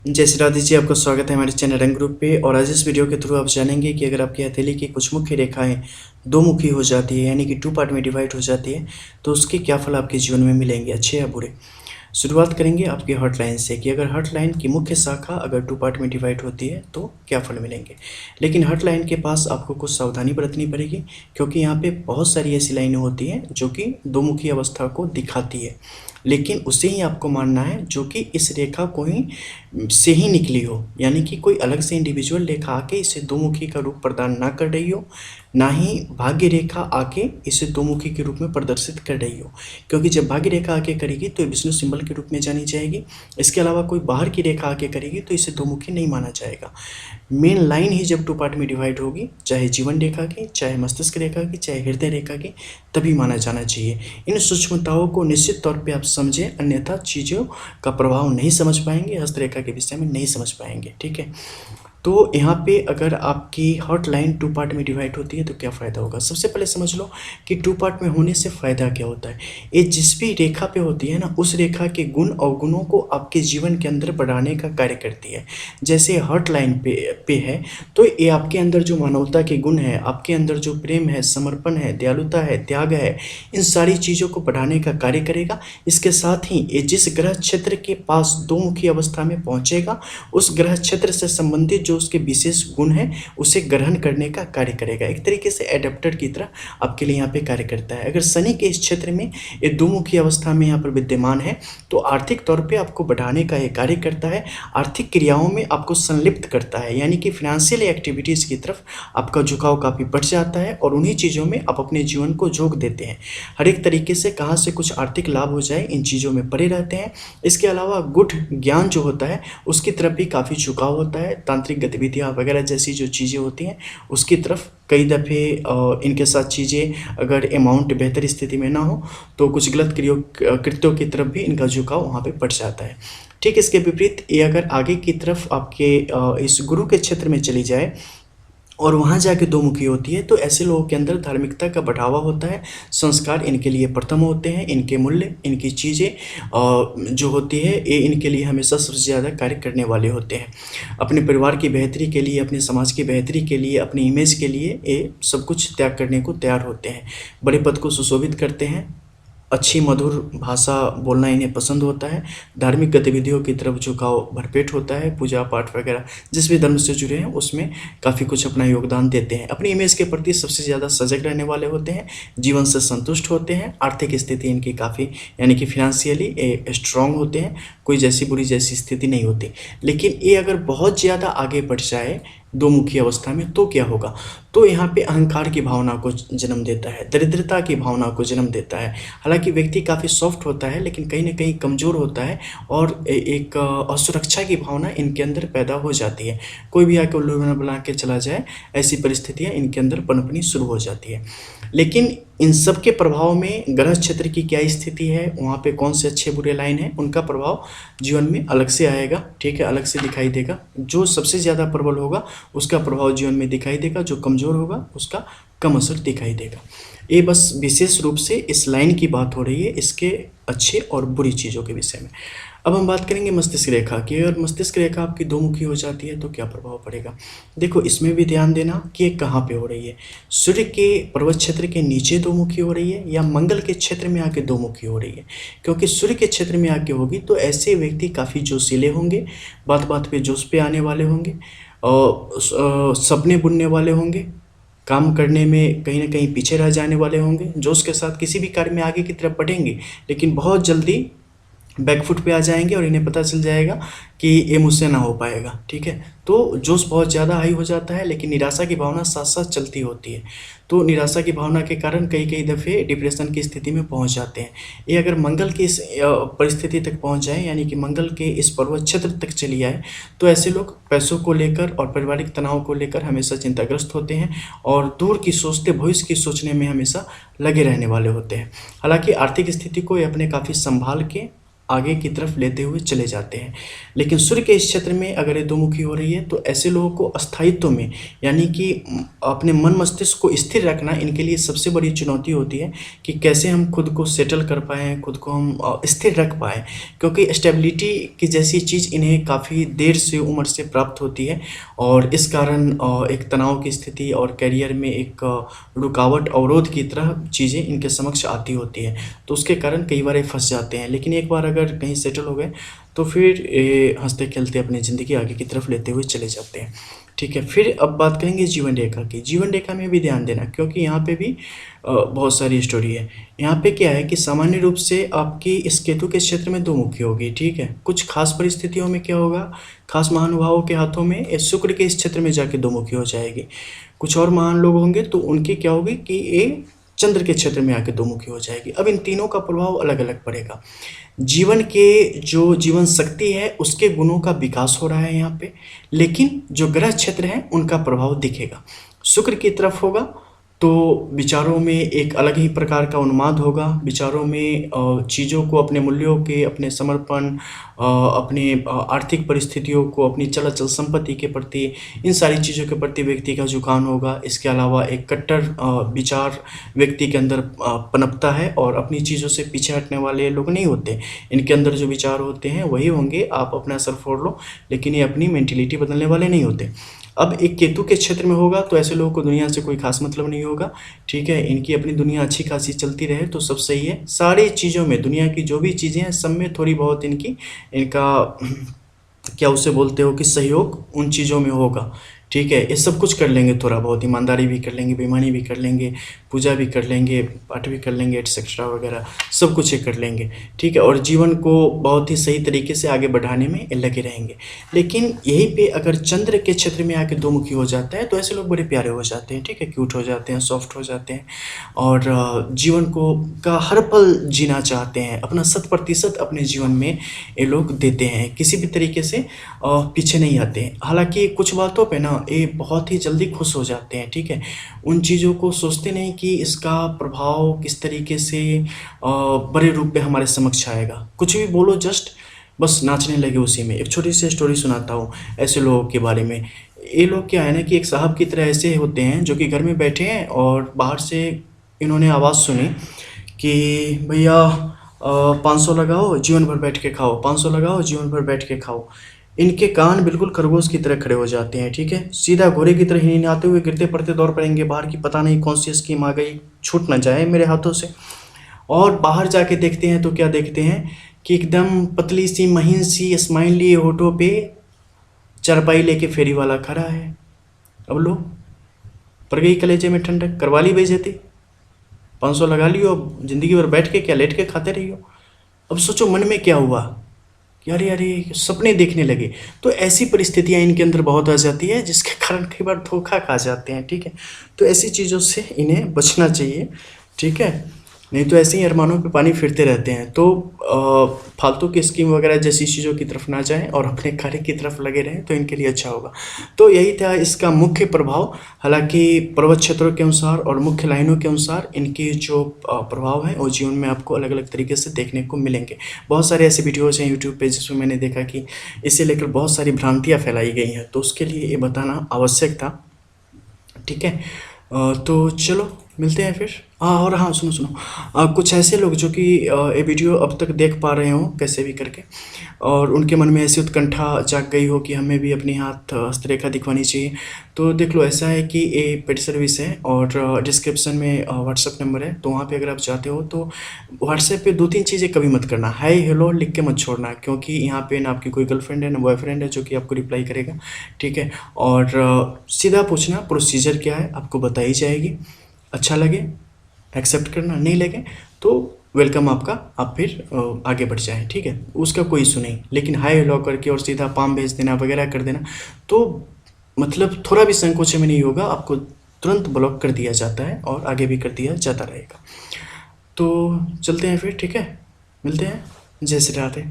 जय श्री राधे जी, आपका स्वागत है हमारे चैनल रंग ग्रुप पे। और आज इस वीडियो के थ्रू आप जानेंगे कि अगर आपकी हथेली की कुछ मुख्य रेखाएं दो मुखी हो जाती है, यानी कि टू पार्ट में डिवाइड हो जाती है, तो उसके क्या फल आपके जीवन में मिलेंगे, अच्छे या बुरे। शुरुआत करेंगे आपकी हर्ट लाइन से कि अगर हर्ट लाइन की मुख्य शाखा अगर टू पार्ट में डिवाइड होती है तो क्या फल मिलेंगे। लेकिन हर्ट लाइन के पास आपको कुछ सावधानी बरतनी पड़ेगी, क्योंकि यहाँ पे बहुत सारी ऐसी लाइनें होती हैं जो कि दो मुखी अवस्था को दिखाती है, लेकिन उसे ही आपको मानना है जो कि इस रेखा को ही से ही निकली हो, यानी कि कोई अलग से इंडिविजुअल रेखा आके इसे दो मुखी का रूप प्रदान ना कर रही हो, ना ही भाग्य रेखा आके इसे दो मुखी के रूप में प्रदर्शित कर रही हो। क्योंकि जब भाग्य रेखा आके करेगी तो ये विष्णु सिंबल के रूप में जानी जाएगी। इसके अलावा कोई बाहर की रेखा आके करेगी तो इसे दो मुखी नहीं माना जाएगा। मेन लाइन ही जब टू पार्ट में डिवाइड होगी, चाहे जीवन रेखा की, चाहे मस्तिष्क रेखा की, चाहे हृदय रेखा की, तभी माना जाना चाहिए। इन सूक्ष्मताओं को निश्चित तौर पे आप समझें, अन्यथा चीज़ों का प्रभाव नहीं समझ पाएंगे, हस्तरेखा के विषय में नहीं समझ पाएंगे। ठीक है, तो यहाँ पे अगर आपकी हॉट लाइन टू पार्ट में डिवाइड होती है तो क्या फ़ायदा होगा। सबसे पहले समझ लो कि टू पार्ट में होने से फ़ायदा क्या होता है। ये जिस भी रेखा पे होती है ना, उस रेखा के गुण अवगुणों को आपके जीवन के अंदर बढ़ाने का कार्य करती है। जैसे हॉट लाइन पे है तो ये आपके अंदर जो मानवता के गुण है, आपके अंदर जो प्रेम है, समर्पण है, दयालुता है, त्याग है, इन सारी चीज़ों को बढ़ाने का कार्य करेगा। इसके साथ ही ये जिस ग्रह क्षेत्र के पास दो मुखी अवस्था में पहुँचेगा, उस ग्रह क्षेत्र से संबंधित जो उसके विशेष गुण है उसे ग्रहण करने का कार्य करेगा। एक तरीके से एडेप्टर की तरह आपके लिए यहाँ पे कार्य करता है। अगर शनि के इस क्षेत्र में ये दो मुखी अवस्था में यहाँ पर विद्यमान है तो आर्थिक तौर पे आपको बढ़ाने का ये कार्य करता है, आर्थिक क्रियाओं में आपको संलिप्त करता है, यानी कि फाइनेंशियल एक्टिविटीज़ की तरफ आपका झुकाव काफ़ी बढ़ जाता है और उन्हीं चीज़ों में आप अपने जीवन को झोंक देते हैं। हर एक तरीके से कहाँ से कुछ आर्थिक लाभ हो जाए, इन चीज़ों में पड़े रहते हैं। इसके अलावा गुढ़ ज्ञान जो होता है उसकी तरफ भी काफ़ी झुकाव होता है। तांत्रिक गतिविधियाँ वगैरह जैसी जो चीज़ें होती हैं उसकी तरफ कई दफ़े इनके साथ चीज़ें अगर अमाउंट बेहतर स्थिति में ना हो तो कुछ गलत कृत्यों की तरफ भी इनका झुकाव वहाँ पे बढ़ जाता है। ठीक इसके विपरीत ये अगर आगे की तरफ आपके इस गुरु के क्षेत्र में चली जाए और वहाँ जाके दो मुखी होती है तो ऐसे लोगों के अंदर धार्मिकता का बढ़ावा होता है। संस्कार इनके लिए प्रथम होते हैं, इनके मूल्य, इनकी चीज़ें जो होती है ये इनके लिए हमेशा सबसे ज़्यादा कार्य करने वाले होते हैं। अपने परिवार की बेहतरी के लिए, अपने समाज की बेहतरी के लिए, अपनी इमेज के लिए ये सब कुछ त्याग करने को तैयार होते हैं। बड़े पद को सुशोभित करते हैं, अच्छी मधुर भाषा बोलना इन्हें पसंद होता है, धार्मिक गतिविधियों की तरफ झुकाव भरपेट होता है, पूजा पाठ वगैरह जिस भी धर्म से जुड़े हैं उसमें काफ़ी कुछ अपना योगदान देते हैं। अपनी इमेज के प्रति सबसे ज़्यादा सजग रहने वाले होते हैं, जीवन से संतुष्ट होते हैं, आर्थिक स्थिति इनकी काफ़ी यानी कि फिनेंशियली स्ट्रांग होते हैं, कोई जैसी बुरी जैसी स्थिति नहीं होती। लेकिन ये अगर बहुत ज़्यादा आगे बढ़ जाए दो मुखी अवस्था में तो क्या होगा, तो यहाँ पे अहंकार की भावना को जन्म देता है, दरिद्रता की भावना को जन्म देता है। हालांकि व्यक्ति काफ़ी सॉफ्ट होता है लेकिन कहीं ना कहीं कमज़ोर होता है और एक असुरक्षा की भावना इनके अंदर पैदा हो जाती है। कोई भी आके उल्लू बना के चला जाए, ऐसी परिस्थितियाँ इनके अंदर पनपनी शुरू हो जाती है। लेकिन इन सब के प्रभाव में ग्रह क्षेत्र की क्या स्थिति है, वहाँ पे कौन से अच्छे बुरे लाइन है, उनका प्रभाव जीवन में अलग से आएगा। ठीक है, अलग से दिखाई देगा। जो सबसे ज़्यादा प्रबल होगा उसका प्रभाव जीवन में दिखाई देगा, जो कमज़ोर होगा उसका कम असर दिखाई देगा। ये बस विशेष रूप से इस लाइन की बात हो रही है, इसके अच्छे और बुरी चीज़ों के विषय में। अब हम बात करेंगे मस्तिष्क रेखा की। अगर मस्तिष्क रेखा आपकी दो मुखी हो जाती है तो क्या प्रभाव पड़ेगा। देखो, इसमें भी ध्यान देना कि ये कहाँ पे हो रही है। सूर्य के पर्वत क्षेत्र के नीचे दो मुखी हो रही है या मंगल के क्षेत्र में आके दो मुखी हो रही है। क्योंकि सूर्य के क्षेत्र में आके होगी तो ऐसे व्यक्ति काफ़ी जोशीले होंगे, बात बात पे जोश पे आने वाले होंगे और सपने बुनने वाले होंगे, काम करने में कहीं ना कहीं पीछे रह जाने वाले होंगे, जोश के साथ किसी भी कार्य में आगे की तरफ बढ़ेंगे लेकिन बहुत जल्दी बैकफुट पे आ जाएंगे और इन्हें पता चल जाएगा कि ये मुझसे ना हो पाएगा। ठीक है, तो जोश बहुत ज़्यादा हाई हो जाता है लेकिन निराशा की भावना साथ साथ चलती होती है। तो निराशा की भावना के कारण कई कई दफ़े डिप्रेशन की स्थिति में पहुंच जाते हैं। ये अगर मंगल की इस परिस्थिति तक पहुंच जाए, यानी कि मंगल के इस पर्वत क्षेत्र तक चली आए, तो ऐसे लोग पैसों को लेकर और पारिवारिक तनाव को लेकर हमेशा चिंताग्रस्त होते हैं और दूर की सोचते भविष्य की सोचने में हमेशा लगे रहने वाले होते हैं। हालांकि आर्थिक स्थिति को ये अपने काफ़ी संभाल के आगे की तरफ लेते हुए चले जाते हैं। लेकिन सूर्य के इस क्षेत्र में अगर ये दो मुखी हो रही है तो ऐसे लोगों को अस्थायित्व में यानी कि अपने मन मस्तिष्क को स्थिर रखना इनके लिए सबसे बड़ी चुनौती होती है कि कैसे हम खुद को सेटल कर पाएँ, खुद को हम स्थिर रख पाएँ, क्योंकि स्टेबिलिटी की जैसी चीज़ इन्हें काफ़ी देर से उम्र से प्राप्त होती है और इस कारण एक तनाव की स्थिति और करियर में एक रुकावट अवरोध की तरह चीज़ें इनके समक्ष आती होती है। तो उसके कारण कई बार ये फंस जाते हैं, लेकिन एक बार अगर कहीं सेटल हो गए तो फिर ये हंसते खेलते अपनी ज़िंदगी आगे की तरफ लेते हुए चले जाते हैं। ठीक है, फिर अब बात करेंगे जीवन रेखा की। जीवन रेखा में भी ध्यान देना, क्योंकि यहाँ पे भी बहुत सारी स्टोरी है। यहाँ पे क्या है कि सामान्य रूप से आपकी इस केतु के क्षेत्र में दो मुखी होगी। ठीक है, कुछ खास परिस्थितियों में क्या होगा, खास महानुभावों के हाथों में ये शुक्र के इस क्षेत्र में जाके दो मुखी हो जाएगी। कुछ और महान लोग होंगे तो उनकी क्या होगी कि ये चंद्र के क्षेत्र में आके दो मुखी हो जाएगी। अब इन तीनों का प्रभाव अलग अलग पड़ेगा। जीवन के जो जीवन शक्ति है उसके गुणों का विकास हो रहा है यहाँ पे, लेकिन जो ग्रह क्षेत्र है उनका प्रभाव दिखेगा। शुक्र की तरफ होगा तो विचारों में एक अलग ही प्रकार का उन्माद होगा, विचारों में चीज़ों को, अपने मूल्यों के, अपने समर्पण, अपने आर्थिक परिस्थितियों को, अपनी चल अचल संपत्ति के प्रति, इन सारी चीज़ों के प्रति व्यक्ति का झुकाव होगा। इसके अलावा एक कट्टर विचार व्यक्ति के अंदर पनपता है और अपनी चीज़ों से पीछे हटने वाले लोग नहीं होते। इनके अंदर जो विचार होते हैं वही होंगे, आप अपना असर फोड़ लो, लेकिन ये अपनी मेंटिलिटी बदलने वाले नहीं होते। अब एक केतु के क्षेत्र में होगा तो ऐसे लोगों को दुनिया से कोई खास मतलब नहीं होगा। ठीक है, इनकी अपनी दुनिया अच्छी खासी चलती रहे तो सब सही है। सारी चीज़ों में, दुनिया की जो भी चीज़ें हैं सब में थोड़ी बहुत इनका क्या उसे बोलते हो कि सहयोग उन चीज़ों में होगा। ठीक है, ये सब कुछ कर लेंगे, थोड़ा बहुत ईमानदारी भी कर लेंगे, बेईमानी भी कर लेंगे, पूजा भी कर लेंगे, पाठ भी कर लेंगे, एटसेट्रा वगैरह सब कुछ ये कर लेंगे। ठीक है, और जीवन को बहुत ही सही तरीके से आगे बढ़ाने में ये लगे रहेंगे। लेकिन यहीं पे अगर चंद्र के क्षेत्र में आके दो मुखी हो जाता है तो ऐसे लोग बड़े प्यारे हो जाते हैं। ठीक है, क्यूट हो जाते हैं, सॉफ्ट हो जाते हैं और जीवन को का हर पल जीना चाहते हैं। अपना 100% अपने जीवन में ये लोग देते हैं, किसी भी तरीके से पीछे नहीं आते हैं। हालांकि कुछ बातों पे ना ये बहुत ही जल्दी खुश हो जाते हैं। ठीक है, उन चीज़ों को सोचते नहीं कि इसका प्रभाव किस तरीके से बड़े रूप में हमारे समक्ष आएगा। कुछ भी बोलो, जस्ट बस नाचने लगे उसी में। एक छोटी सी स्टोरी सुनाता हूँ ऐसे लोगों के बारे में। ये लोग क्या है ना कि एक साहब की तरह ऐसे होते हैं जो कि घर में बैठे हैं और बाहर से इन्होंने आवाज़ सुनी कि भैया 500 लगाओ, जीवन भर बैठ के खाओ, 500 लगाओ, जीवन भर बैठ के खाओ। इनके कान बिल्कुल खरगोश की तरह खड़े हो जाते हैं। ठीक है, सीधा घोड़े की तरह ही आते हुए गिरते पड़ते दौड़ पड़ेंगे बाहर की, पता नहीं कौन सी स्कीम आ गई, छूट ना जाए मेरे हाथों से। और बाहर जाके देखते हैं तो क्या देखते हैं कि एकदम पतली सी महीन सी स्माइल लिए होठों पे चारपाई लेके फेरी वाला खड़ा है। अब लो, पड़ गई कलेजे में ठंडक, करवा ली बेइज्जती। 500 लगा लियो, अब जिंदगी भर बैठ के क्या लेट के खाते रहियो। अब सोचो मन में क्या हुआ कि अरे अरे सपने देखने लगे। तो ऐसी परिस्थितियां इनके अंदर बहुत आ जाती है जिसके कारण कई बार धोखा खा जाते हैं। ठीक है, तो ऐसी चीज़ों से इन्हें बचना चाहिए। ठीक है, नहीं तो ऐसे ही अरमानों पे पानी फिरते रहते हैं। तो फालतू की स्कीम वगैरह जैसी चीज़ों की तरफ ना जाएं और अपने कार्य की तरफ लगे रहें तो इनके लिए अच्छा होगा। तो यही था इसका मुख्य प्रभाव। हालांकि पर्वत क्षेत्रों के अनुसार और मुख्य लाइनों के अनुसार इनके जो प्रभाव हैं वो जीवन में आपको अलग अलग तरीके से देखने को मिलेंगे। बहुत सारे ऐसे वीडियोज़ हैं यूट्यूब पे जिसमें मैंने देखा कि इसे लेकर बहुत सारी भ्रांतियाँ फैलाई गई हैं, तो उसके लिए ये बताना आवश्यक था। ठीक है, तो चलो मिलते हैं फिर। और हाँ, सुनो कुछ ऐसे लोग जो कि ये वीडियो अब तक देख पा रहे हों कैसे भी करके, और उनके मन में ऐसी उत्कंठा जाग गई हो कि हमें भी अपनी हाथ हस्तरेखा दिखवानी चाहिए, तो देख लो ऐसा है कि ये पेड सर्विस है और डिस्क्रिप्शन में व्हाट्सएप नंबर है। तो वहाँ पे अगर आप चाहते हो तो व्हाट्सएप पे 2-3 चीज़ें कभी मत करना, हाय हेलो लिख के मत छोड़ना, क्योंकि यहाँ पे ना आपकी कोई गर्लफ्रेंड है ना बॉयफ्रेंड है जो कि आपको रिप्लाई करेगा। ठीक है, और सीधा पूछना प्रोसीजर क्या है, आपको बताई जाएगी। अच्छा लगे एक्सेप्ट करना, नहीं लगे तो वेलकम आपका, आप फिर आगे बढ़ जाएं। ठीक है, उसका कोई इशू नहीं। लेकिन हाय हेलो करके और सीधा पाम भेज देना वगैरह कर देना तो मतलब थोड़ा भी संकोच में नहीं होगा, आपको तुरंत ब्लॉक कर दिया जाता है और आगे भी कर दिया जाता रहेगा। तो चलते हैं फिर। ठीक है, मिलते हैं। जय श्री राधे।